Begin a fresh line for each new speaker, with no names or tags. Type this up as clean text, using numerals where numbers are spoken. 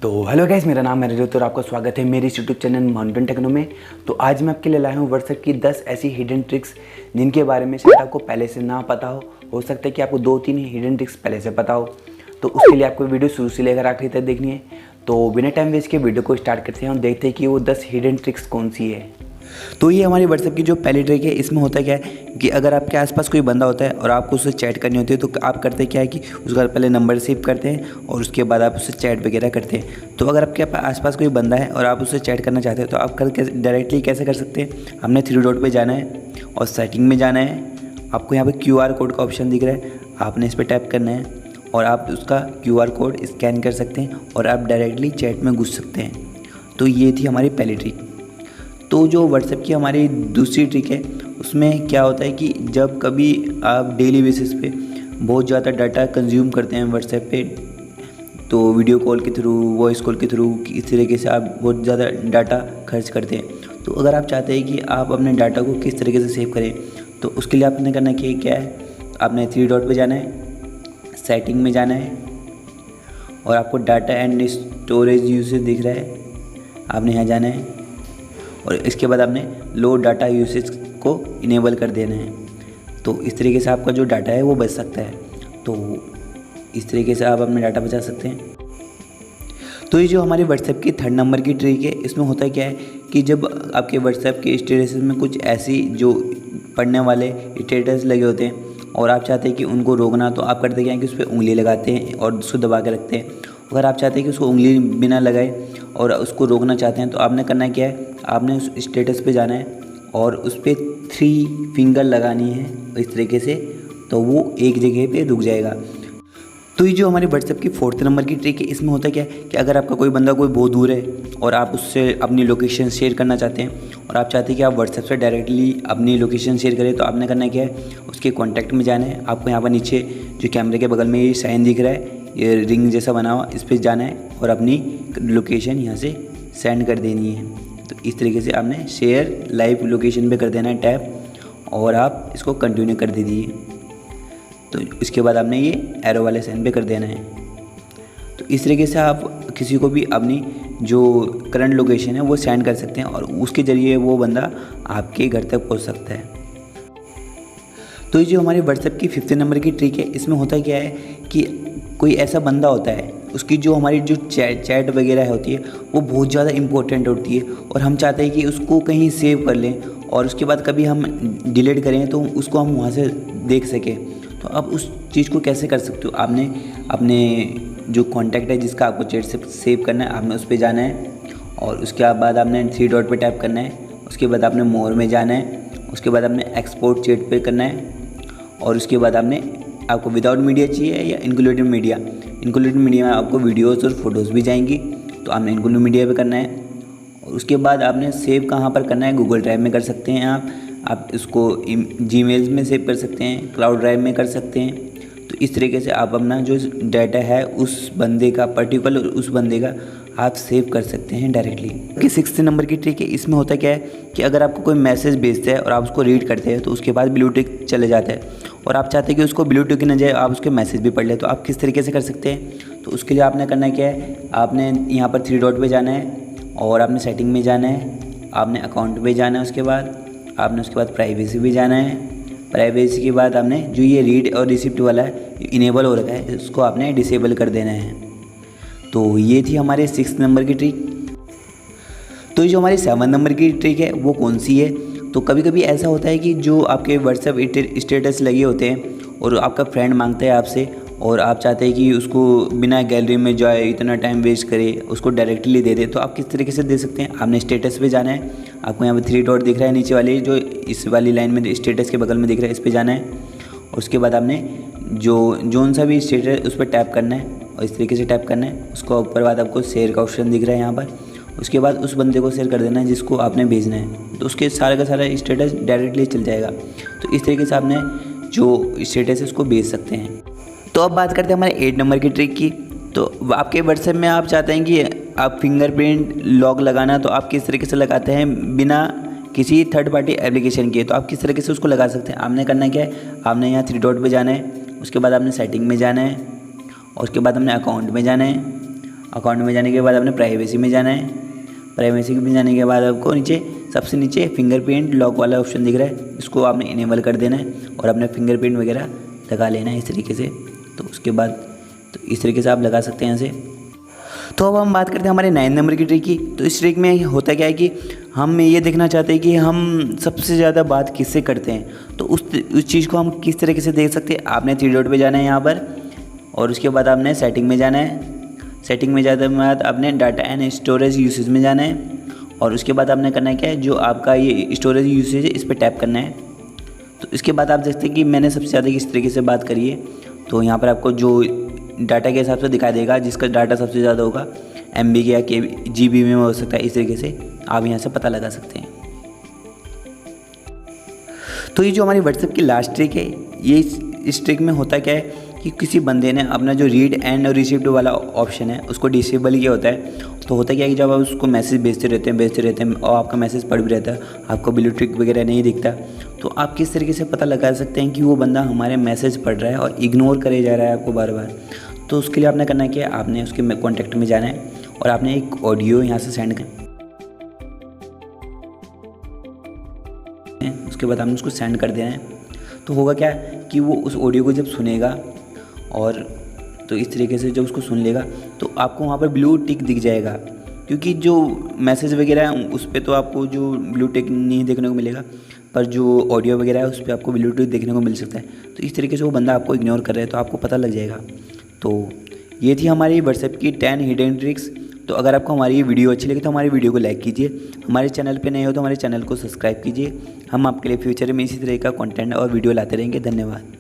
तो hello guys, मेरा नाम है रजत और आपका स्वागत है मेरे यूट्यूब चैनल माउंटेन टेक्नो में। तो आज मैं आपके लिए लाया हूँ व्हाट्सएप की 10 ऐसी हिडन ट्रिक्स जिनके बारे में शायद आपको पहले से ना पता हो सकता है कि आपको 2-3 हिडन ट्रिक्स पहले से पता हो। तो उसके लिए आपको वीडियो शुरू से लेकर आखिरी तक देखनी है। तो बिना टाइम वेस्ट के वीडियो को स्टार्ट करते हैं और देखते हैं कि वो 10 हिडन ट्रिक्स कौन सी है। तो ये हमारी व्हाट्सएप की जो पहली ट्रिक है, इसमें होता क्या है कि अगर आपके आसपास कोई बंदा होता है और आपको उससे चैट करनी होती है तो आप करते क्या है कि उसका पहले नंबर सेव करते हैं और उसके बाद आप उससे चैट वगैरह करते हैं। तो अगर आपके आसपास कोई बंदा है और आप उससे चैट करना चाहते हैं तो आप डायरेक्टली कैसे कर सकते हैं। हमने 3 डॉट पे जाना है और सेटिंग में जाना है। आपको यहाँ पे QR कोड का ऑप्शन दिख रहा है, आपने इस पर टैप करना है और आप उसका QR कोड स्कैन कर सकते हैं और आप डायरेक्टली चैट में घुस सकते हैं। तो ये थी हमारी पहली ट्रिक। तो जो व्हाट्सएप की हमारी दूसरी ट्रिक है, उसमें क्या होता है कि जब कभी आप डेली बेसिस पे बहुत ज़्यादा डाटा कंज्यूम करते हैं व्हाट्सएप पे, तो वीडियो कॉल के थ्रू, वॉइस कॉल के थ्रू, इस तरीके से आप बहुत ज़्यादा डाटा खर्च करते हैं। तो अगर आप चाहते हैं कि आप अपने डाटा को किस तरीके से सेव करें, तो उसके लिए आपने करना क्या है, आपने 3 डॉट पे जाना है, सेटिंग में जाना है और आपको डाटा एंड स्टोरेज यूसेज दिख रहा है, आपने यहाँ जाना है और इसके बाद आपने लो डाटा यूसेज को इनेबल कर देना है। तो इस तरीके से आपका जो डाटा है वो बच सकता है। तो इस तरीके से आप अपना डाटा बचा सकते हैं। तो ये जो हमारी व्हाट्सएप की 3rd नंबर की ट्रिक है, इसमें होता क्या है कि जब आपके व्हाट्सएप के स्टेटस में कुछ ऐसी जो पढ़ने वाले स्टेटस लगे होते हैं और आप चाहते हैं कि उनको रोकना, तो आप करते क्या है कि उस पर उंगली लगाते हैं और उसको दबा के रखते हैं। अगर आप चाहते हैं कि उसको उंगली बिना लगाए और उसको रोकना चाहते हैं तो आपने करना क्या है, आपने उस स्टेटस पे जाना है और उस पर 3 फिंगर लगानी है इस तरीके से, तो वो एक जगह पे रुक जाएगा। तो ये जो हमारे व्हाट्सएप की 4th नंबर की ट्रिक है, इसमें होता क्या है कि अगर आपका कोई बंदा कोई बहुत दूर है और आप उससे अपनी लोकेशन शेयर करना चाहते हैं और आप चाहते हैं कि आप व्हाट्सएप से डायरेक्टली अपनी लोकेशन शेयर करें, तो आपने करना क्या है, उसके कॉन्टैक्ट में जाना है। आपको यहाँ पर नीचे जो कैमरे के बगल में ये साइन दिख रहा है, ये रिंग जैसा बना हुआ, इस पर जाना है और अपनी लोकेशन यहाँ से सेंड कर देनी है। तो इस तरीके से आपने शेयर लाइव लोकेशन पे कर देना है टैप और आप इसको कंटिन्यू कर दीजिए। तो इसके बाद आपने ये एरो वाले साइन पे कर देना है। तो इस तरीके से आप किसी को भी अपनी जो करंट लोकेशन है वो सेंड कर सकते हैं और उसके ज़रिए वो बंदा आपके घर तक पहुंच सकता है। तो ये जो हमारी व्हाट्सएप की 5th नंबर की ट्रिक है, इसमें होता क्या है कि कोई ऐसा बंदा होता है, उसकी जो हमारी जो चैट वगैरह होती है वो बहुत ज़्यादा इम्पोर्टेंट होती है और हम चाहते हैं कि उसको कहीं सेव कर लें और उसके बाद कभी हम डिलीट करें तो उसको हम वहाँ से देख सकें। तो अब उस चीज़ को कैसे कर सकते हो, आपने अपने जो कॉन्टैक्ट है जिसका आपको चैट से सेव करना है, आपने उस पर जाना है और उसके बाद आपने 3 डॉट पर टैप करना है। उसके बाद आपने मोर में जाना है, उसके बाद आपने एक्सपोर्ट चैट पे करना है और उसके बाद आपको विदाउट मीडिया चाहिए या इंक्लूडेड मीडिया। इंक्लूडेड मीडिया में आपको वीडियोस और फोटोज़ भी जाएंगी, तो आपने इंक्लूडेड मीडिया पे करना है और उसके बाद आपने सेव कहाँ पर करना है, गूगल ड्राइव में कर सकते हैं आप इसको जीमेल में सेव कर सकते हैं, क्लाउड ड्राइव में कर सकते हैं। तो इस तरीके से आप अपना जो डाटा है उस बंदे का, पर्टिकुलर उस बंदे का आप सेव कर सकते हैं डायरेक्टली। कि 6th नंबर की ट्रिक है, इसमें होता क्या है कि अगर आपको कोई मैसेज भेजता है और आप उसको रीड करते हैं तो उसके बाद ब्लू टिक चले जाता है और आप चाहते हैं कि उसको ब्लू टिक न जाए, आप उसके मैसेज भी पढ़ ले, तो आप किस तरीके से कर सकते हैं। तो उसके लिए आपने करना क्या है, आपने यहाँ पर 3 डॉट पे जाना है और आपने सेटिंग में जाना है, आपने अकाउंट पे जाना है, उसके बाद प्राइवेसी भी जाना है। प्राइवेसी के बाद आपने जो ये रीड और रिसिप्ट वाला है इनेबल हो रखा है, इसको आपने डिसेबल कर देना है। तो ये थी हमारे 6th नंबर की ट्रिक। तो ये जो हमारी 7 नंबर की ट्रिक है वो कौन सी है, तो कभी कभी ऐसा होता है कि जो आपके व्हाट्सएप स्टेटस लगे होते हैं और आपका फ्रेंड मांगता है आपसे और आप चाहते हैं कि उसको बिना गैलरी में जाए, इतना टाइम वेस्ट करे, उसको डायरेक्टली दे दे, तो आप किस तरीके से दे सकते हैं। आपने स्टेटस पे जाना है, आपको यहाँ पर 3 डॉट दिख रहा है नीचे वाली, जो इस वाली लाइन में स्टेटस के बगल में दिख रहा है, इस पर जाना है और उसके बाद आपने जोन सा भी स्टेटस है उस पर टैप करना है और इस तरीके से टैप करना है। उसको ऊपर बाद आपको शेयर का ऑप्शन दिख रहा है यहाँ पर, उसके बाद उस बंदे को शेयर कर देना है जिसको आपने भेजना है, तो उसके सारे का सारा स्टेटस डायरेक्टली चल जाएगा। तो इस तरीके से आपने जो स्टेटस है उसको भेज सकते हैं। तो अब बात करते हैं हमारे 8 नंबर की ट्रिक की। तो आपके व्हाट्सएप में आप चाहते हैं कि आप फिंगरप्रिंट लॉक लगाना, तो आप किस तरीके से लगाते हैं बिना किसी थर्ड पार्टी एप्लीकेशन के, तो आप किस तरीके से उसको लगा सकते हैं। आपने करना क्या है, आपने यहाँ 3 डॉट पे जाना है, उसके बाद आपने सेटिंग में जाना है और उसके बाद हमने अकाउंट में जाना है
अकाउंट में जाने के बाद आपने प्राइवेसी में जाना है। प्राइवेसी में जाने के बाद आपको नीचे सबसे नीचे फिंगरप्रिंट लॉक वाला ऑप्शन दिख रहा है, इसको आपने इनेबल कर देना है और अपने फिंगरप्रिंट वगैरह लगा लेना है इस तरीके से। तो उसके बाद तो इस तरीके से आप लगा सकते हैं ऐसे। तो अब हम बात करते हैं हमारे 9 नंबर की ट्रिक की। तो इस ट्रिक में होता क्या है कि हम ये देखना चाहते हैं कि हम सबसे ज़्यादा बात किससे करते हैं। तो उस चीज़ को हम किस तरीके से देख सकते हैं। आपने 3 डॉट पे जाना है यहाँ पर और उसके बाद आपने सेटिंग में जाना है। सेटिंग में जाने के बाद आपने डाटा एंड स्टोरेज यूसेज में जाना है और उसके बाद आपने करना है क्या है, जो आपका ये स्टोरेज यूसेज है इस पर टैप करना है। तो इसके बाद आप देखते हैं कि मैंने सबसे ज़्यादा किस तरीके से बात करी है। तो यहाँ पर आपको जो डाटा के हिसाब से दिखाई देगा, जिसका डाटा सबसे ज़्यादा होगा MB या GB में हो सकता है, इस तरीके से आप यहाँ से पता लगा सकते हैं। तो ये जो हमारी व्हाट्सएप की लास्ट ट्रिक है, ये इस ट्रिक में होता क्या है कि किसी बंदे ने अपना जो रीड एंड रिसीव्ड वाला ऑप्शन है उसको डिसेबल किया होता है। तो होता क्या है कि जब आप उसको मैसेज भेजते रहते हैं और आपका मैसेज पढ़ भी रहता है, आपको ब्लू टिक वगैरह नहीं दिखता, तो आप किस तरीके से पता लगा सकते हैं कि वो बंदा हमारे मैसेज पढ़ रहा है और इग्नोर करे जा रहा है आपको बार बार। तो उसके लिए आपने करना क्या है, आपने उसके कॉन्टैक्ट में जाना है और आपने एक ऑडियो यहाँ से सेंड करना है। उसके बाद आपने उसको सेंड कर देना है। तो होगा क्या कि वो उस ऑडियो को जब सुनेगा और तो इस तरीके से जब उसको सुन लेगा तो आपको वहाँ पर ब्लू टिक दिख जाएगा, क्योंकि जो मैसेज वगैरह है उस पर तो आपको जो ब्लू टिक नहीं देखने को मिलेगा, पर जो ऑडियो वगैरह है उस पर आपको ब्लू टिक देखने को मिल सकता है। तो इस तरीके से वो बंदा आपको इग्नोर कर रहा है तो आपको पता लग जाएगा। तो ये थी हमारी व्हाट्सएप की 10 हिडन ट्रिक्स। तो अगर आपको हमारी ये वीडियो अच्छी लगी तो हमारी वीडियो को लाइक कीजिए, हमारे चैनल पे नए हो तो हमारे चैनल को सब्सक्राइब कीजिए। हम आपके लिए फ्यूचर में इसी तरह का कंटेंट और वीडियो लाते रहेंगे। धन्यवाद।